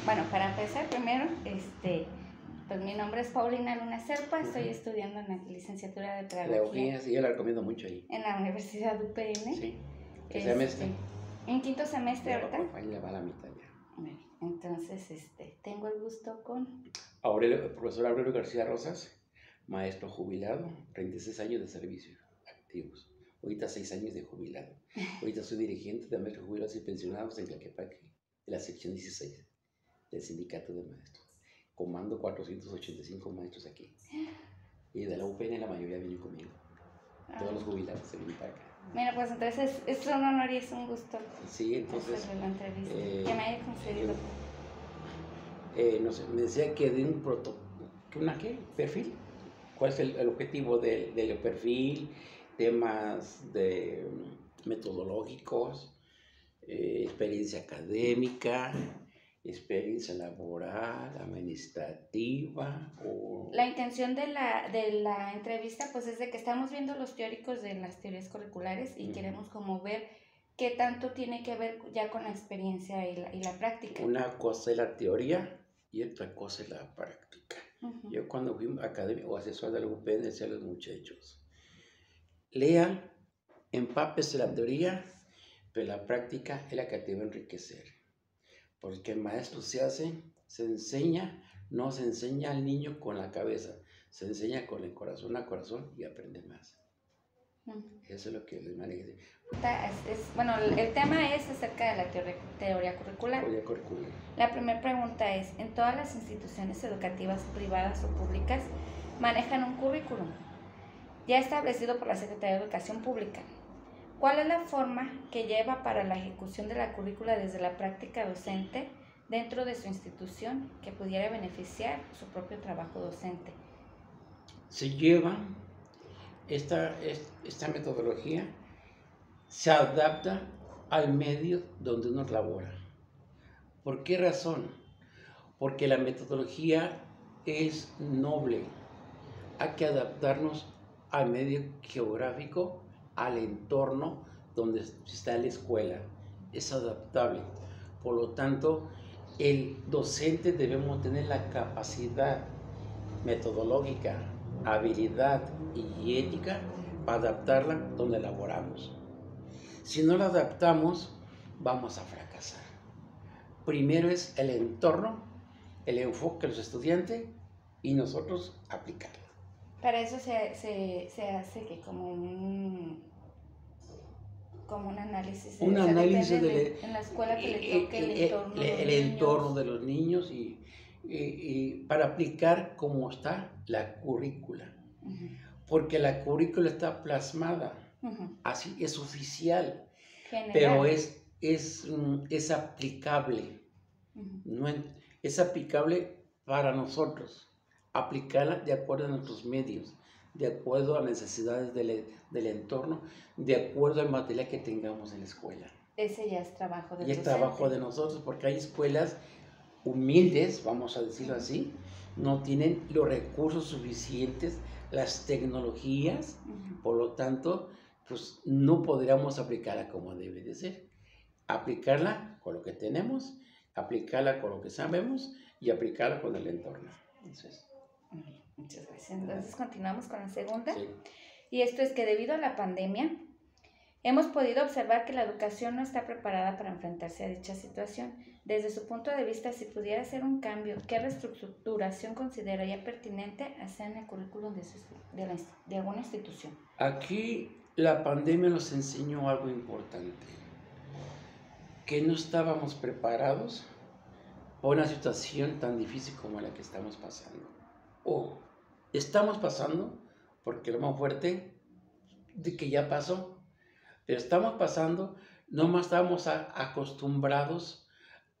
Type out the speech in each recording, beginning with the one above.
Bueno, para empezar, primero, pues mi nombre es Paulina Luna Serpa, estoy estudiando en la licenciatura de Pedagogía Sí, yo la recomiendo mucho ahí. en la Universidad UPN. Sí. ¿Qué semestre? En quinto semestre Ya, ahorita. ahí le va la mitad ya. Bueno, entonces, tengo el gusto con... Profesor Aurelio García Rosas, maestro jubilado, 36 años de servicios activos. Ahorita 6 años de jubilado. Ahorita soy dirigente de maestros jubilados y pensionados en Tlaquepaque, de la sección 16 del sindicato de maestros. Comando 485 maestros aquí. Y de la UPN la mayoría vienen conmigo. Todos los jubilados se vienen para acá. Mira, pues entonces es un honor y es un gusto. Sí, entonces... hacerle la entrevista. Que me haya concedido. No sé, me decía que de un perfil. ¿Cuál es el objetivo del perfil? Temas de metodológicos, experiencia académica, experiencia laboral, administrativa. La intención de la entrevista pues es de que estamos viendo los teóricos de las teorías curriculares y queremos como ver qué tanto tiene que ver ya con la experiencia y la práctica. Una cosa es la teoría y otra cosa es la práctica. Yo cuando fui académico o asesor de la UPN decía a los muchachos, lean, empápese la teoría, pero la práctica es la que te va a enriquecer. Porque el maestro se enseña, no se enseña al niño con la cabeza, se enseña con el corazón a corazón y aprende más. Eso es lo que les maneja. Bueno, el tema es acerca de la teoría curricular. La primera pregunta es, ¿en todas las instituciones educativas privadas o públicas manejan un currículum ya establecido por la Secretaría de Educación Pública? ¿Cuál es la forma que lleva para la ejecución de la currícula desde la práctica docente dentro de su institución que pudiera beneficiar su propio trabajo docente? Se lleva esta metodología, se adapta al medio donde uno labora. ¿Por qué razón? Porque la metodología es noble. Hay que adaptarnos al medio geográfico, al entorno donde está la escuela. Es adaptable. Por lo tanto, el docente debemos tener la capacidad metodológica, habilidad y ética para adaptarla donde laboramos. Si no la adaptamos, vamos a fracasar. Primero es el entorno, el enfoque de los estudiantes y nosotros aplicarla. Para eso se hace que como un análisis. Un análisis en la escuela que le toque el entorno de los niños y para aplicar cómo está la currícula. Porque la currícula está plasmada, así es oficial, general. Pero es aplicable. No es aplicable para nosotros, aplicarla de acuerdo a nuestros medios, de acuerdo a las necesidades del entorno, de acuerdo al material que tengamos en la escuela. Ese ya es trabajo de nosotros. Y es trabajo de nosotros, porque hay escuelas humildes, vamos a decirlo así, no tienen los recursos suficientes, las tecnologías, por lo tanto, pues no podríamos aplicarla como debe de ser. Aplicarla con lo que tenemos, aplicarla con lo que sabemos y aplicarla con el entorno. Eso es. Muchas gracias. Entonces continuamos con la segunda. Sí. Y esto es que debido a la pandemia, hemos podido observar que la educación no está preparada para enfrentarse a dicha situación. Desde su punto de vista, si pudiera hacer un cambio, ¿qué reestructuración consideraría pertinente hacer en el currículum de alguna institución? Aquí la pandemia nos enseñó algo importante, que no estábamos preparados para una situación tan difícil como la que estamos pasando. O estamos pasando porque lo más fuerte de que ya pasó, pero estamos pasando, no más estamos acostumbrados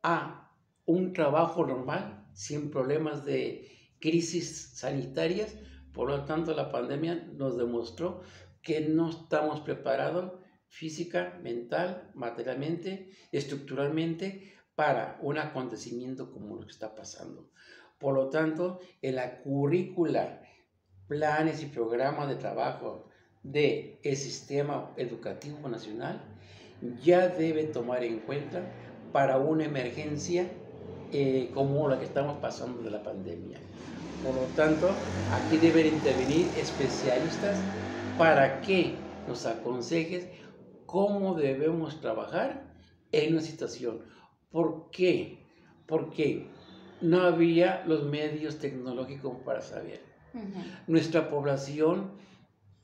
a un trabajo normal, sin problemas de crisis sanitarias. Por lo tanto, la pandemia nos demostró que no estamos preparados física, mental, materialmente, estructuralmente, para un acontecimiento como lo que está pasando. Por lo tanto, en la currícula, planes y programas de trabajo del sistema educativo nacional ya debe tomar en cuenta para una emergencia como la que estamos pasando de la pandemia. Por lo tanto, aquí deben intervenir especialistas para que nos aconsejes cómo debemos trabajar en una situación. ¿Por qué? Porque no había los medios tecnológicos para saber. Nuestra población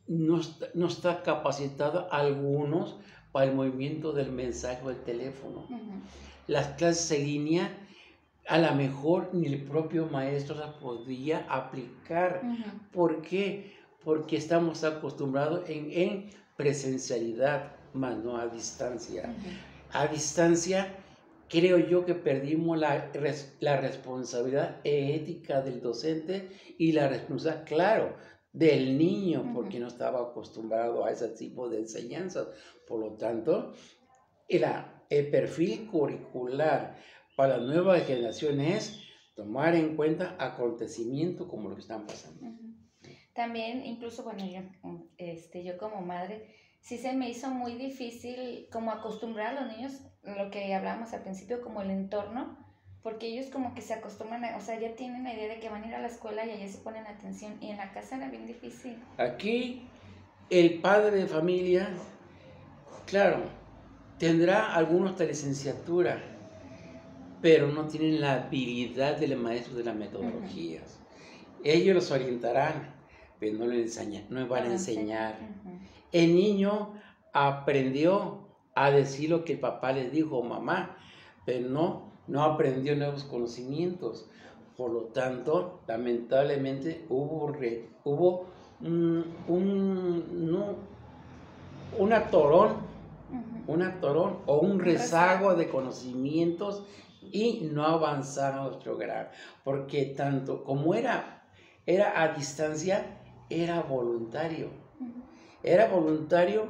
no está capacitada, algunos, para el movimiento del mensaje o del teléfono. Las clases en línea, a lo mejor ni el propio maestro las podía aplicar. ¿Por qué? Porque estamos acostumbrados en presencialidad, más no a distancia. A distancia, creo yo que perdimos la responsabilidad ética del docente y la responsabilidad, claro, del niño, porque no estaba acostumbrado a ese tipo de enseñanzas. Por lo tanto, el perfil curricular para la nueva generación es tomar en cuenta acontecimientos como lo que están pasando. También, incluso, bueno, yo como madre, sí se me hizo muy difícil como acostumbrar a los niños, lo que hablábamos al principio, como el entorno, porque ellos como que se acostumbran, o sea, ya tienen la idea de que van a ir a la escuela y allá se ponen atención, y en la casa era bien difícil. Aquí, el padre de familia, claro, tendrá algunos de licenciatura, pero no tienen la habilidad del maestro de las metodologías. Ellos los orientarán, pero no les van a enseñar. El niño aprendió a decir lo que el papá les dijo, mamá, pero no aprendió nuevos conocimientos. Por lo tanto, lamentablemente hubo un atorón o un rezago de conocimientos y no avanzaron a nuestro grado. Porque tanto como era a distancia, era voluntario. Era voluntario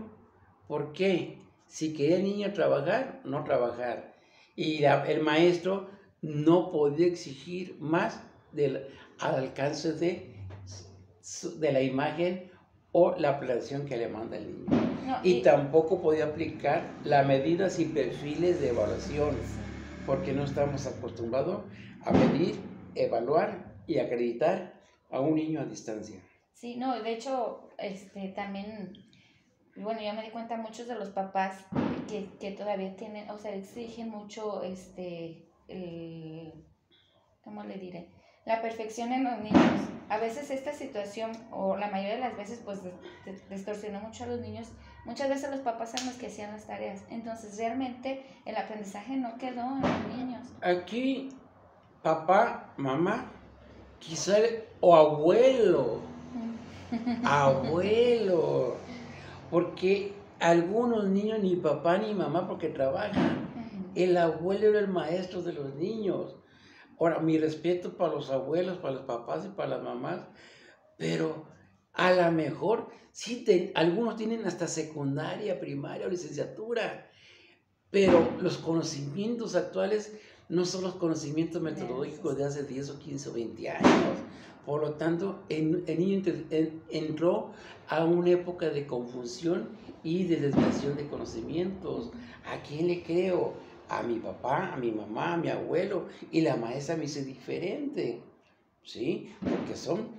porque si quería el niño trabajar, no trabajar. Y el maestro no podía exigir más al alcance de la imagen o la planeación que le manda el niño. Y tampoco podía aplicar las medidas y perfiles de evaluación, porque no estamos acostumbrados a medir, evaluar y acreditar a un niño a distancia. Sí, no, de hecho, también, bueno, yo me di cuenta muchos de los papás que todavía tienen, o sea, exigen mucho, ¿cómo le diré? La perfección en los niños. A veces esta situación, o la mayoría de las veces, pues distorsionó mucho a los niños. Muchas veces los papás eran los que hacían las tareas. Entonces, realmente, el aprendizaje no quedó en los niños. Aquí, papá, mamá, quizá, o abuelo, porque algunos niños ni papá ni mamá porque trabajan. El abuelo era el maestro de los niños. Ahora, mi respeto para los abuelos, para los papás y para las mamás, pero a lo mejor sí, algunos tienen hasta secundaria, primaria o licenciatura, pero los conocimientos actuales no son los conocimientos metodológicos de hace 10 o 15 o 20 años. Por lo tanto, el niño entró a una época de confusión y de desviación de conocimientos. ¿A quién le creo? A mi papá, a mi mamá, a mi abuelo, y la maestra me dice diferente, ¿sí? Porque son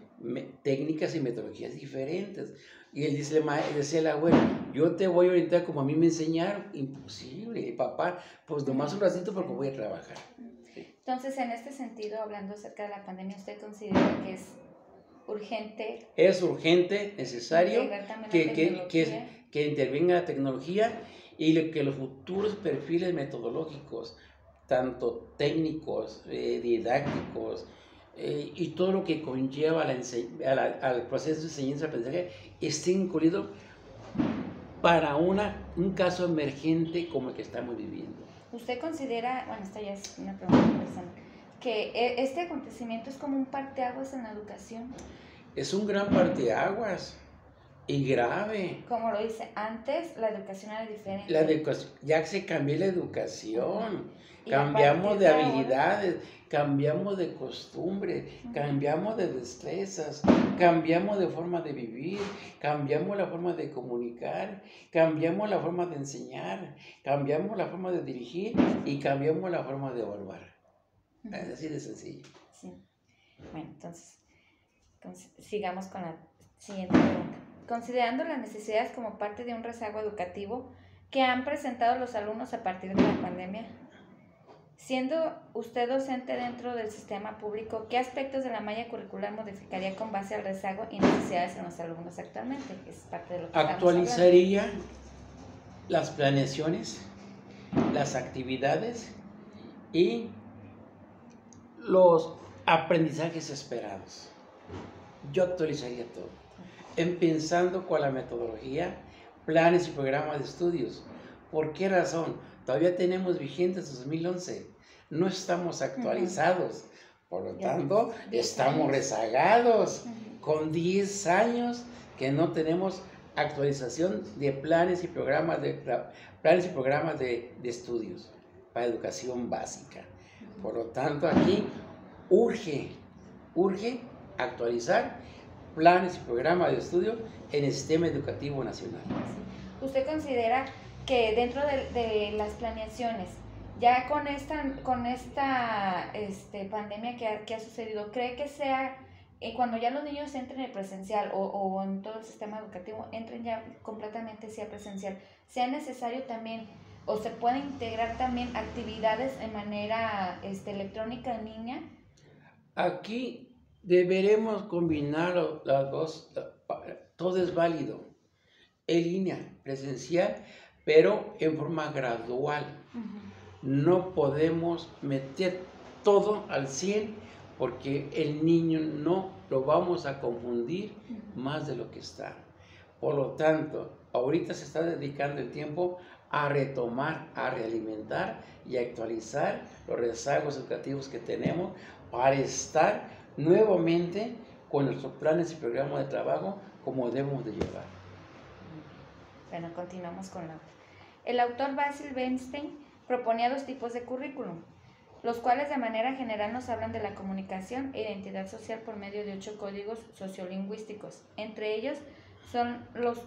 técnicas y metodologías diferentes. Y él decía el abuelo, yo te voy a orientar como a mí me enseñaron. Imposible, papá, pues nomás un ratito porque voy a trabajar. Entonces, en este sentido, hablando acerca de la pandemia, ¿usted considera que es urgente? Es urgente, necesario que intervenga la tecnología y que los futuros perfiles metodológicos, tanto técnicos, didácticos, y todo lo que conlleva al proceso de enseñanza-aprendizaje esté incluido para un caso emergente como el que estamos viviendo. ¿Usted considera, bueno, esta ya es una pregunta personal, que este acontecimiento es como un parteaguas en la educación? Es un gran parteaguas y grave. Como lo dice, antes la educación era diferente. Ya se cambió la educación, cambiamos de habilidades, cambiamos de costumbres, cambiamos de destrezas, cambiamos de forma de vivir, cambiamos la forma de comunicar, cambiamos la forma de enseñar, cambiamos la forma de dirigir y cambiamos la forma de evaluar. Es así de sencillo. Sí. Bueno, entonces sigamos con la siguiente pregunta. Considerando las necesidades como parte de un rezago educativo que han presentado los alumnos a partir de la pandemia, siendo usted docente dentro del sistema público, ¿qué aspectos de la malla curricular modificaría con base al rezago y necesidades en los alumnos actualmente? Es parte de lo que actualizaría las planeaciones, las actividades y los aprendizajes esperados. Yo actualizaría todo, empezando con la metodología, planes y programas de estudios. ¿Por qué razón? Todavía tenemos vigentes 2011, no estamos actualizados, por lo tanto, estamos rezagados con 10 años que no tenemos actualización de planes y programas de estudios para educación básica. Por lo tanto, aquí urge actualizar planes y programas de estudio en el sistema educativo nacional. ¿Usted considera que dentro de las planeaciones, ya con esta pandemia que ha sucedido, cree que sea, cuando ya los niños entren en el presencial o en todo el sistema educativo, entren ya completamente hacia presencial, sea necesario también, o se puede integrar también actividades de manera electrónica en línea? Aquí deberemos combinar las dos, todo es válido, en línea, presencial, pero en forma gradual. No podemos meter todo al 100 porque el niño no lo vamos a confundir más de lo que está. Por lo tanto, ahorita se está dedicando el tiempo a retomar, a realimentar y actualizar los rezagos educativos que tenemos para estar nuevamente con nuestros planes y programas de trabajo como debemos de llevar. Bueno, continuamos con la otra. El autor Basil Bernstein proponía 2 tipos de currículum, los cuales de manera general nos hablan de la comunicación e identidad social por medio de 8 códigos sociolingüísticos. Entre ellos son los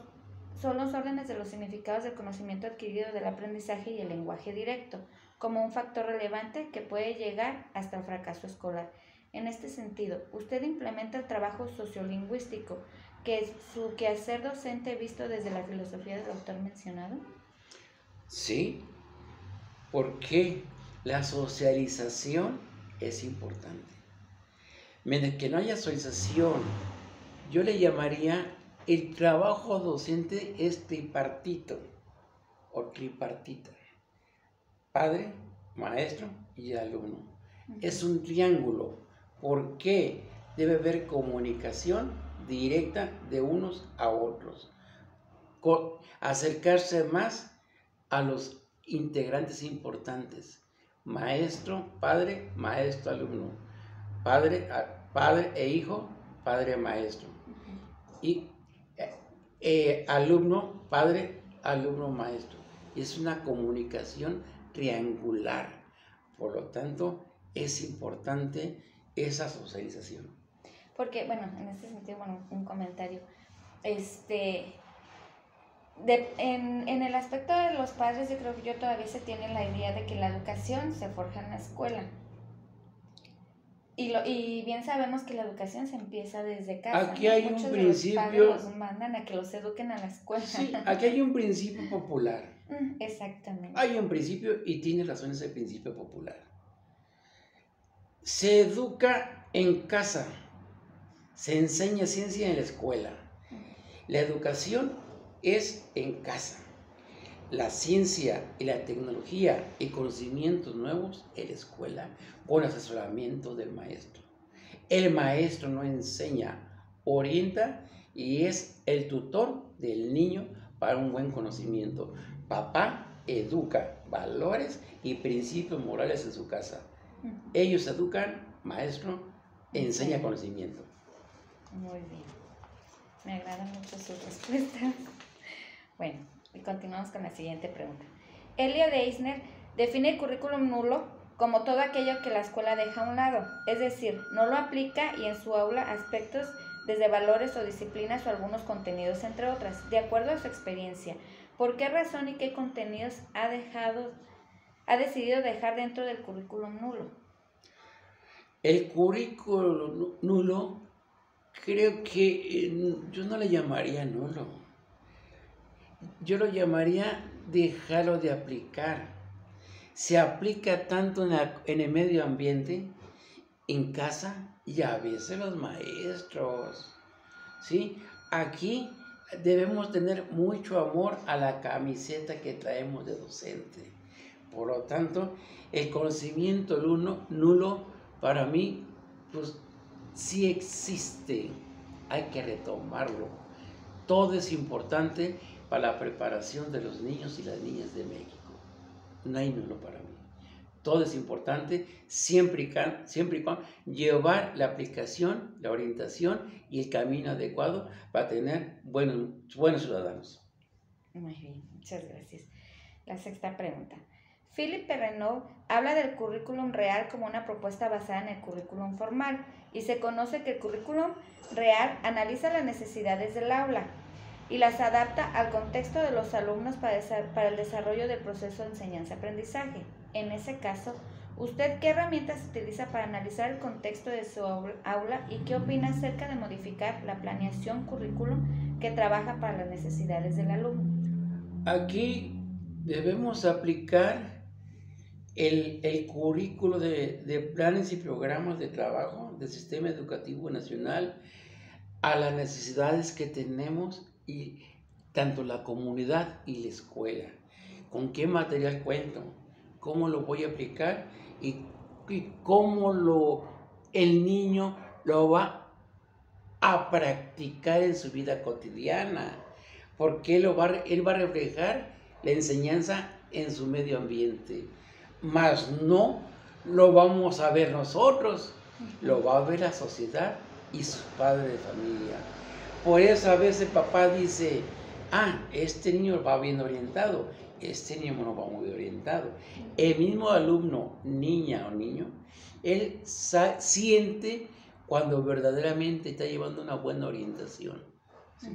órdenes de los significados del conocimiento adquirido del aprendizaje y el lenguaje directo, como un factor relevante que puede llegar hasta el fracaso escolar. En este sentido, ¿usted implementa el trabajo sociolingüístico, que es su quehacer docente visto desde la filosofía del autor mencionado? Sí, porque la socialización es importante. Mientras que no haya socialización, yo le llamaría el trabajo docente es tripartito o tripartita. Padre, maestro y alumno. Es un triángulo. ¿Por qué? Debe haber comunicación directa de unos a otros. Acercarse más a los integrantes importantes. Maestro, padre, maestro, alumno. Padre e hijo, padre, maestro. Y alumno, padre, alumno, maestro. Es una comunicación triangular. Por lo tanto, es importante esa socialización. Porque, bueno, en este sentido, un comentario. En el aspecto de los padres, yo creo que todavía se tiene la idea de que la educación se forja en la escuela. Y bien sabemos que la educación se empieza desde casa. Aquí hay Muchos un principio. de los padres los mandan a que los eduquen a la escuela. Sí, aquí hay un principio popular. Exactamente. Hay un principio y tiene razón ese principio popular. Se educa en casa, se enseña ciencia en la escuela. La educación es en casa. La ciencia y la tecnología y conocimientos nuevos en la escuela con asesoramiento del maestro. El maestro no enseña, orienta y es el tutor del niño para un buen conocimiento. Papá educa valores y principios morales en su casa. Ellos educan, maestro enseña conocimiento. Muy bien. Me agradan mucho sus respuestas. Bueno, y continuamos con la siguiente pregunta. Elia Deisner define el currículum nulo como todo aquello que la escuela deja a un lado, es decir, no lo aplica y en su aula aspectos desde valores o disciplinas o algunos contenidos, entre otras, de acuerdo a su experiencia. ¿Por qué razón y qué contenidos ha decidido dejar dentro del currículum nulo? El currículo nulo, creo que yo no le llamaría nulo. Yo lo llamaría dejarlo de aplicar. Se aplica tanto en el medio ambiente, en casa y a veces los maestros, ¿sí? Aquí debemos tener mucho amor a la camiseta que traemos de docente. Por lo tanto, el conocimiento nulo para mí, pues sí existe, hay que retomarlo. Todo es importante para la preparación de los niños y las niñas de México. No hay nulo para mí. Todo es importante siempre y cuando llevar la aplicación, la orientación y el camino adecuado para tener buenos ciudadanos. Muy bien, muchas gracias. La sexta pregunta. Philippe Renaud habla del currículum real como una propuesta basada en el currículum formal y se conoce que el currículum real analiza las necesidades del aula y las adapta al contexto de los alumnos para el desarrollo del proceso de enseñanza-aprendizaje. En ese caso, ¿usted qué herramientas utiliza para analizar el contexto de su aula y qué opina acerca de modificar la planeación currículum que trabaja para las necesidades del alumno? Aquí debemos aplicar el currículo de planes y programas de trabajo del Sistema Educativo Nacional a las necesidades que tenemos y tanto la comunidad y la escuela. ¿Con qué material cuento? ¿Cómo lo voy a aplicar? Y cómo el niño lo va a practicar en su vida cotidiana. Porque él va a reflejar la enseñanza en su medio ambiente. Mas no lo vamos a ver nosotros, lo va a ver la sociedad y sus padres de familia. Por eso a veces papá dice, este niño va bien orientado, este niño no va muy orientado. El mismo alumno, niña o niño, él siente cuando verdaderamente está llevando una buena orientación. ¿Sí?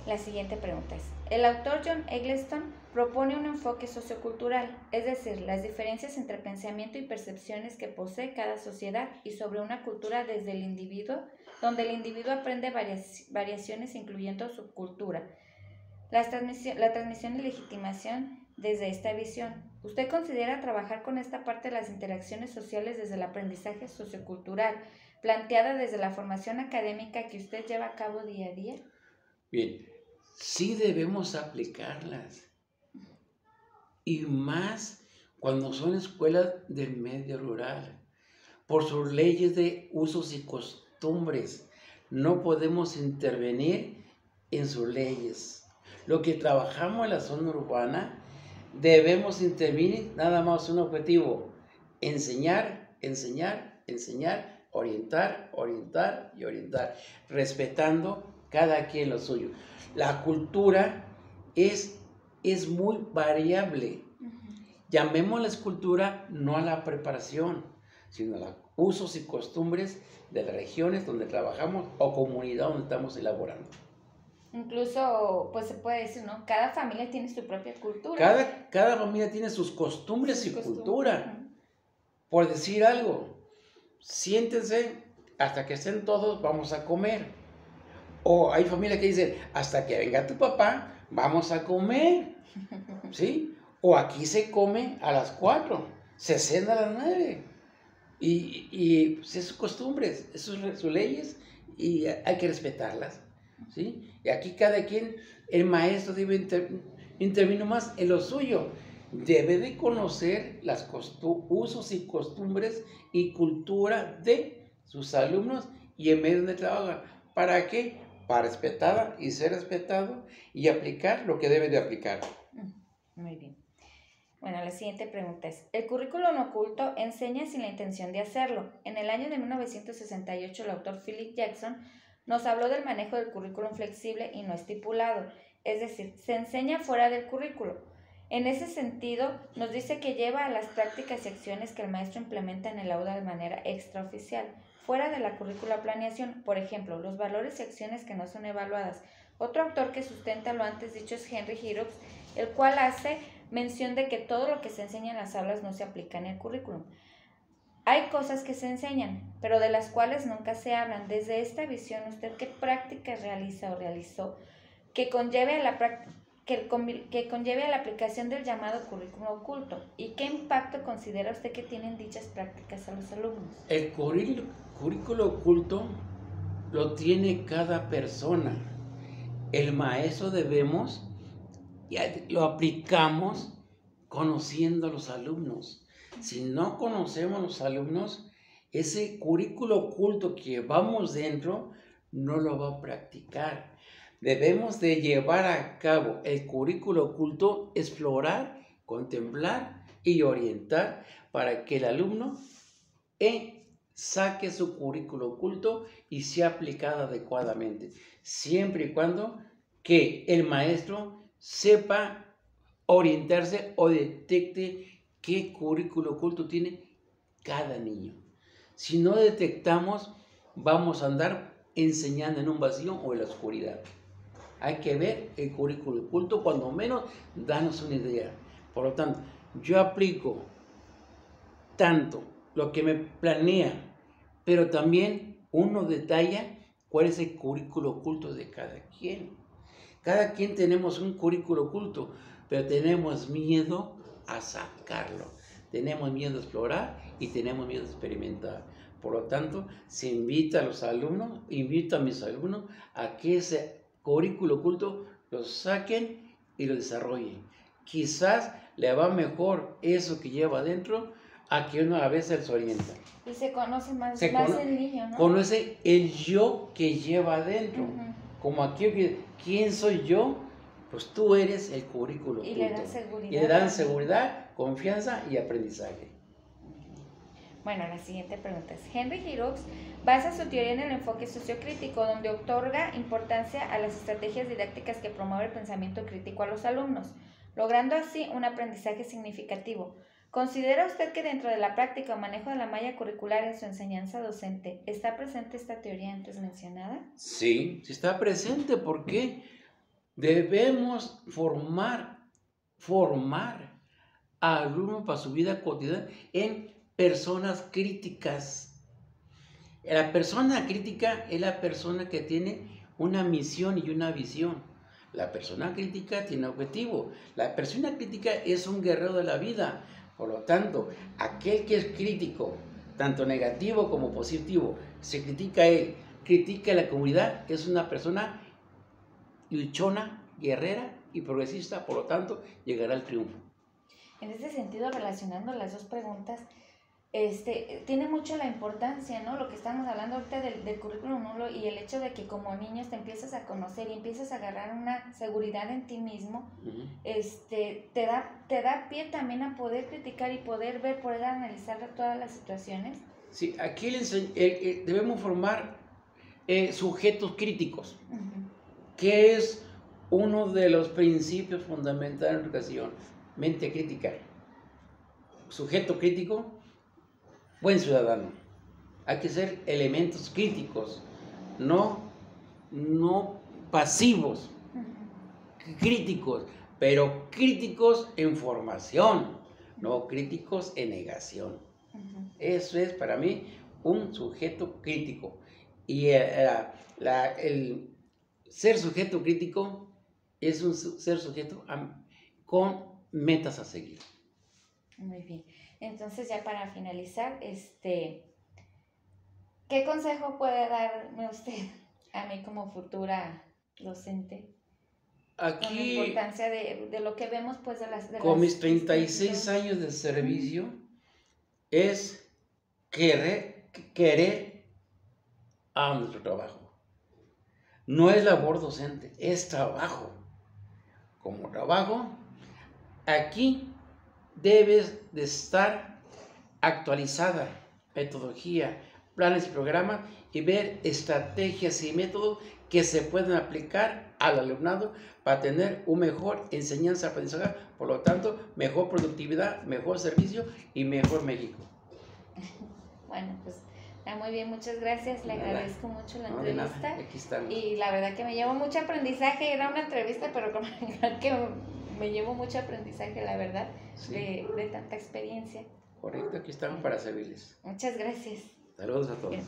La siguiente pregunta es, el autor John Eggleston propone un enfoque sociocultural, es decir, las diferencias entre pensamiento y percepciones que posee cada sociedad y sobre una cultura desde el individuo, donde el individuo aprende variaciones incluyendo subcultura. La transmisión y legitimación desde esta visión. ¿Usted considera trabajar con esta parte de las interacciones sociales desde el aprendizaje sociocultural, planteada desde la formación académica que usted lleva a cabo día a día? Bien, sí debemos aplicarlas. Y más cuando son escuelas del medio rural, por sus leyes de usos y costumbres. No podemos intervenir en sus leyes. Lo que trabajamos en la zona urbana, debemos intervenir nada más un objetivo: enseñar, enseñar, enseñar, orientar, orientar y orientar, respetando cada quien lo suyo. La cultura es muy variable. Llamémosla escultura no a la preparación, sino a los usos y costumbres de las regiones donde trabajamos o comunidad donde estamos elaborando. Incluso, pues se puede decir, ¿no? Cada familia tiene su propia cultura. Cada familia tiene sus costumbres y cultura. Por decir algo, siéntense hasta que estén todos, vamos a comer. O hay familias que dicen, hasta que venga tu papá, vamos a comer. ¿Sí? O aquí se come a las 4, se cena a las 9. Y pues, es sus costumbres, sus leyes, y hay que respetarlas. ¿Sí? Y aquí cada quien, el maestro debe intervenir más en lo suyo. Debe de conocer los usos y costumbres y cultura de sus alumnos y en medio de trabajo. ¿Para qué? Para respetar y ser respetado y aplicar lo que debe de aplicar. Muy bien. Bueno, la siguiente pregunta es, ¿el currículum oculto enseña sin la intención de hacerlo? En el año de 1968, el autor Philip Jackson nos habló del manejo del currículum flexible y no estipulado, es decir, se enseña fuera del currículo. En ese sentido, nos dice que lleva a las prácticas y acciones que el maestro implementa en el aula de manera extraoficial, fuera de la currícula planeación, por ejemplo, los valores y acciones que no son evaluadas. Otro autor que sustenta lo antes dicho es Henry Giroux, el cual hace mención de que todo lo que se enseña en las aulas no se aplica en el currículum. Hay cosas que se enseñan, pero de las cuales nunca se hablan. Desde esta visión, ¿usted qué prácticas realiza o realizó que conlleve a la aplicación del llamado currículo oculto? ¿Y qué impacto considera usted que tienen dichas prácticas a los alumnos? El currículo oculto lo tiene cada persona. El maestro debemos, lo aplicamos conociendo a los alumnos. Si no conocemos a los alumnos, ese currículo oculto que llevamos dentro no lo va a practicar. Debemos de llevar a cabo el currículo oculto, explorar, contemplar y orientar para que el alumno saque su currículo oculto y sea aplicado adecuadamente, siempre y cuando que el maestro sepa orientarse o detecte qué currículo oculto tiene cada niño. Si no detectamos, vamos a andar enseñando en un vacío o en la oscuridad. Hay que ver el currículo oculto, cuando menos, darnos una idea. Por lo tanto, yo aplico tanto lo que me planea, pero también uno detalla cuál es el currículo oculto de cada quien. Cada quien tenemos un currículo oculto, pero tenemos miedo a sacarlo. Tenemos miedo a explorar y tenemos miedo a experimentar. Por lo tanto, se invita a los alumnos, invito a mis alumnos a que ese currículo oculto lo saquen y lo desarrollen. Quizás le va mejor eso que lleva adentro a que uno a veces se orienta. Y se conoce más el niño, ¿no? Conoce el yo que lleva adentro. Uh-huh. Como aquí, ¿quién soy yo? Pues tú eres el currículo oculto. Y le dan seguridad. Y le dan seguridad, confianza y aprendizaje. Bueno, la siguiente pregunta es: Henry Giroux basa su teoría en el enfoque sociocrítico, donde otorga importancia a las estrategias didácticas que promueven el pensamiento crítico a los alumnos, logrando así un aprendizaje significativo. ¿Considera usted que dentro de la práctica o manejo de la malla curricular en su enseñanza docente está presente esta teoría antes mencionada? Sí, sí está presente, porque debemos formar a alumnos para su vida cotidiana en personas críticas. La persona crítica es la persona que tiene una misión y una visión. La persona crítica tiene objetivo. La persona crítica es un guerrero de la vida. Por lo tanto, aquel que es crítico, tanto negativo como positivo, se critica a él, critica a la comunidad, es una persona luchona, guerrera y progresista. Por lo tanto, llegará al triunfo. En este sentido, relacionando las dos preguntas, tiene mucho la importancia, ¿no? Lo que estamos hablando ahorita del currículum nulo y el hecho de que como niños te empiezas a conocer y empiezas a agarrar una seguridad en ti mismo, uh-huh. Te da pie también a poder criticar y poder ver, poder analizar todas las situaciones. Sí, aquí debemos formar sujetos críticos, uh-huh. que es uno de los principios fundamentales de la educación, mente crítica. Sujeto crítico, buen ciudadano. Hay que ser elementos críticos, no pasivos, uh-huh. críticos, pero críticos en formación, no críticos en negación. Uh-huh. Eso es para mí un sujeto crítico. Y el ser sujeto crítico es un ser sujeto con metas a seguir. Muy bien. Entonces, ya para finalizar, ¿qué consejo puede darme usted a mí como futura docente? Aquí, con la importancia de lo que vemos, pues, con mis 36 años de servicio, es querer a nuestro trabajo. No es labor docente, es trabajo. Como trabajo, aquí debes de estar actualizada, metodología, planes y programas, y ver estrategias y métodos que se pueden aplicar al alumnado para tener un mejor enseñanza, aprendizaje, por lo tanto, mejor productividad, mejor servicio y mejor México. Bueno, pues muy bien, muchas gracias, le agradezco mucho la entrevista. Aquí estamos. Y la verdad que me llevó mucho aprendizaje, era una entrevista, pero como que me llevo mucho aprendizaje, la verdad, sí, de tanta experiencia. Correcto, aquí estamos para servirles. Muchas gracias. Saludos a todos. Bien.